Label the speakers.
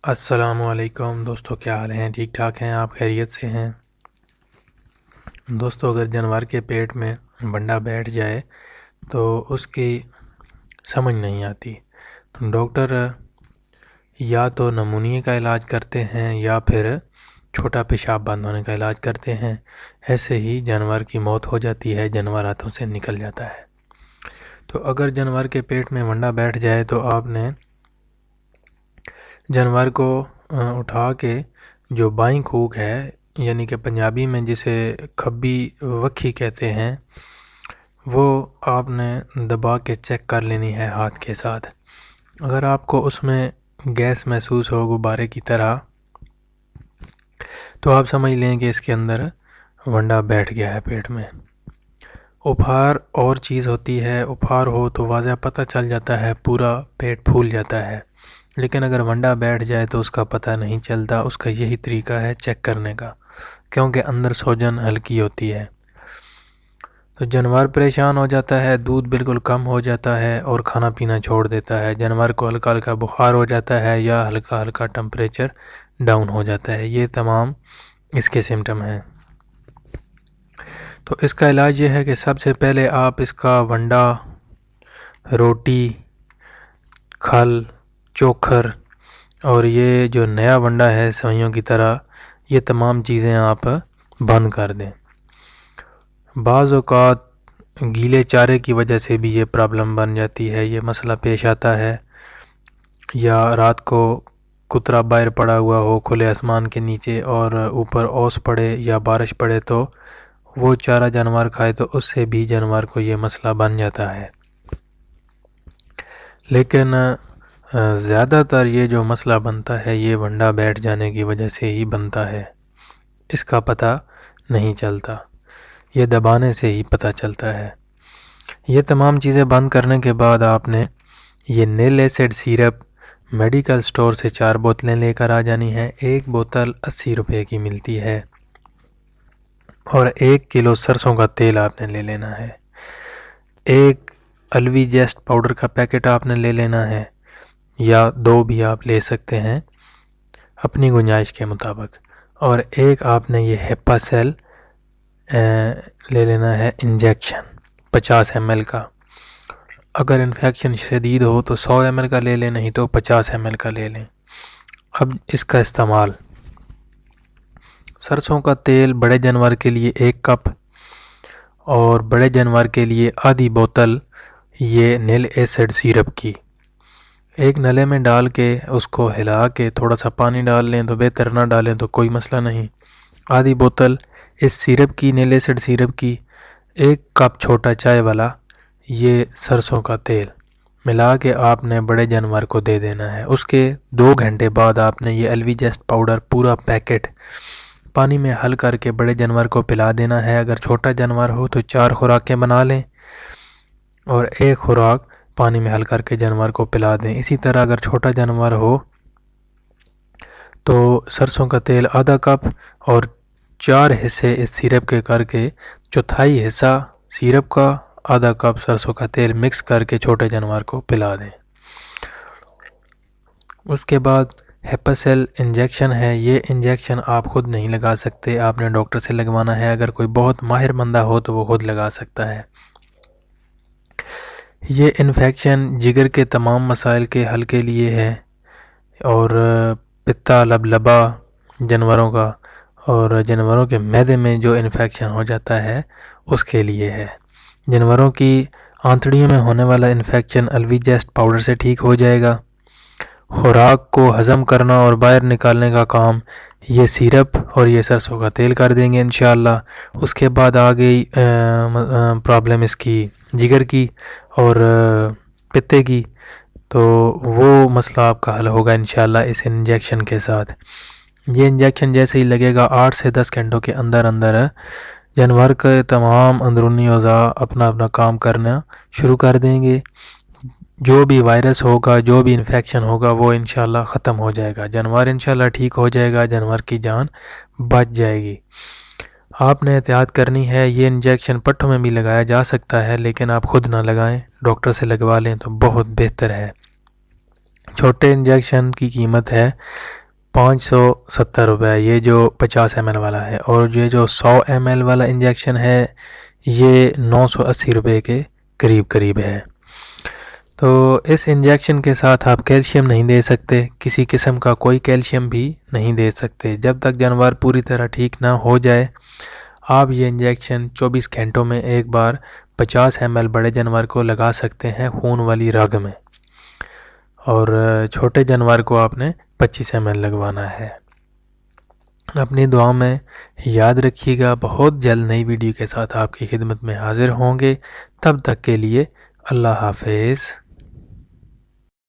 Speaker 1: السلام علیکم دوستو، کیا حال ہیں؟ ٹھیک ٹھاک ہیں؟ آپ خیریت سے ہیں؟ دوستو، اگر جانور کے پیٹ میں بنڈا بیٹھ جائے تو اس کی سمجھ نہیں آتی، ڈاکٹر یا تو نمونیے کا علاج کرتے ہیں یا پھر چھوٹا پیشاب بند ہونے کا علاج کرتے ہیں۔ ایسے ہی جانور کی موت ہو جاتی ہے، جانور ہاتھوں سے نکل جاتا ہے۔ تو اگر جانور کے پیٹ میں بنڈا بیٹھ جائے تو آپ نے جانور کو اٹھا کے جو بائیں کھوک ہے، یعنی کہ پنجابی میں جسے کھبی وکھی کہتے ہیں، وہ آپ نے دبا کے چیک کر لینی ہے ہاتھ کے ساتھ۔ اگر آپ کو اس میں گیس محسوس ہو غبارے کی طرح تو آپ سمجھ لیں کہ اس کے اندر بنڈا بیٹھ گیا ہے پیٹ میں۔ اپھار اور چیز ہوتی ہے، اپھار ہو تو واضح پتہ چل جاتا ہے، پورا پیٹ پھول جاتا ہے، لیکن اگر ونڈا بیٹھ جائے تو اس کا پتہ نہیں چلتا۔ اس کا یہی طریقہ ہے چیک کرنے کا، کیونکہ اندر سوجن ہلکی ہوتی ہے۔ تو جانور پریشان ہو جاتا ہے، دودھ بالکل کم ہو جاتا ہے اور کھانا پینا چھوڑ دیتا ہے۔ جانور کو ہلکا ہلکا بخار ہو جاتا ہے یا ہلکا ہلکا ٹمپریچر ڈاؤن ہو جاتا ہے۔ یہ تمام اس کے سمٹم ہیں۔ تو اس کا علاج یہ ہے کہ سب سے پہلے آپ اس کا ونڈا، روٹی، کھل، چوکھر اور یہ جو نیا ونڈا ہے سوئیوں کی طرح، یہ تمام چیزیں آپ بند کر دیں۔ بعض اوقات گیلے چارے کی وجہ سے بھی یہ پرابلم بن جاتی ہے، یہ مسئلہ پیش آتا ہے، یا رات کو کترا باہر پڑا ہوا ہو کھلے آسمان کے نیچے اور اوپر اوس پڑے یا بارش پڑے تو وہ چارہ جانور کھائے تو اس سے بھی جانور کو یہ مسئلہ بن جاتا ہے۔ لیکن زیادہ تر یہ جو مسئلہ بنتا ہے یہ ونڈا بیٹھ جانے کی وجہ سے ہی بنتا ہے، اس کا پتہ نہیں چلتا، یہ دبانے سے ہی پتہ چلتا ہے۔ یہ تمام چیزیں بند کرنے کے بعد آپ نے یہ نیل ایسڈ سیرپ میڈیکل سٹور سے 4 بوتلیں لے کر آ جانی ہے۔ ایک بوتل 80 روپے کی ملتی ہے، اور 1 کلو سرسوں کا تیل آپ نے لے لینا ہے۔ ایک الوی جیسٹ پاؤڈر کا پیکٹ آپ نے لے لینا ہے، یا 2 بھی آپ لے سکتے ہیں اپنی گنجائش کے مطابق۔ اور ایک آپ نے یہ ہیپا سیل لے لینا ہے انجیکشن 50 ml کا۔ اگر انفیکشن شدید ہو تو 100 ml کا لے لیں، نہیں تو 50 ml کا لے لیں۔ اب اس کا استعمال: سرسوں کا تیل بڑے جانور کے لیے 1 کپ، اور بڑے جانور کے لیے آدھی بوتل یہ نیل ایسڈ سیرپ کی ایک نلے میں ڈال کے اس کو ہلا کے تھوڑا سا پانی ڈال لیں تو بہتر، نہ ڈالیں تو کوئی مسئلہ نہیں۔ آدھی بوتل اس سیرپ کی، نیل ایسڈ سیرپ کی، 1 کپ چھوٹا چائے والا یہ سرسوں کا تیل ملا کے آپ نے بڑے جانور کو دے دینا ہے۔ اس کے 2 گھنٹے بعد آپ نے یہ الوی جیسٹ پاؤڈر پورا پیکٹ پانی میں حل کر کے بڑے جانور کو پلا دینا ہے۔ اگر چھوٹا جانور ہو تو 4 خوراکیں بنا لیں اور 1 خوراک پانی میں حل کر کے جانور کو پلا دیں۔ اسی طرح اگر چھوٹا جانور ہو تو سرسوں کا تیل آدھا کپ اور 4 حصے اس سیرپ کے کر کے، چوتھائی حصہ سیرپ کا، آدھا کپ سرسوں کا تیل مکس کر کے چھوٹے جانور کو پلا دیں۔ اس کے بعد ہیپاسیل انجیکشن ہے، یہ انجیکشن آپ خود نہیں لگا سکتے، آپ نے ڈاکٹر سے لگوانا ہے۔ اگر کوئی بہت ماہر بندہ ہو تو وہ خود لگا سکتا ہے۔ یہ انفیکشن جگر کے تمام مسائل کے حل کے لیے ہے، اور پتا لبلبا جانوروں کا اور جانوروں کے معدے میں جو انفیکشن ہو جاتا ہے اس کے لیے ہے۔ جانوروں کی آنتڑیوں میں ہونے والا انفیکشن الوی جیسٹ پاؤڈر سے ٹھیک ہو جائے گا۔ خوراک کو ہضم کرنا اور باہر نکالنے کا کام یہ سیرپ اور یہ سرسوں کا تیل کر دیں گے انشاءاللہ۔ اس کے بعد آ گئی پرابلم اس کی جگر کی اور پتے کی، تو وہ مسئلہ آپ کا حل ہوگا انشاءاللہ اس انجیکشن کے ساتھ۔ یہ انجیکشن جیسے ہی لگے گا 8 سے 10 گھنٹوں کے اندر اندر جانور کے تمام اندرونی اعضاء اپنا اپنا کام کرنا شروع کر دیں گے۔ جو بھی وائرس ہوگا، جو بھی انفیکشن ہوگا، وہ انشاءاللہ ختم ہو جائے گا، جانور انشاءاللہ ٹھیک ہو جائے گا، جانور کی جان بچ جائے گی۔ آپ نے احتیاط کرنی ہے۔ یہ انجیکشن پٹھوں میں بھی لگایا جا سکتا ہے، لیکن آپ خود نہ لگائیں، ڈاکٹر سے لگوا لیں تو بہت بہتر ہے۔ چھوٹے انجیکشن کی قیمت ہے 570 روپے یہ جو 50 ایم ایل والا ہے، اور یہ جو 100 ایم ایل والا انجیکشن ہے یہ 980 روپے کے قریب ہے۔ تو اس انجیکشن کے ساتھ آپ کیلشیم نہیں دے سکتے، کسی قسم کا کوئی کیلشیم بھی نہیں دے سکتے جب تک جانور پوری طرح ٹھیک نہ ہو جائے۔ آپ یہ انجیکشن 24 گھنٹوں میں ایک بار 50 ایم ایل بڑے جانور کو لگا سکتے ہیں خون والی رگ میں، اور چھوٹے جانور کو آپ نے 25 ایم ایل لگوانا ہے۔ اپنی دعاؤں میں یاد رکھیے گا، بہت جلد نئی ویڈیو کے ساتھ آپ کی خدمت میں حاضر ہوں گے۔ تب تک کے لیے اللہ حافظ۔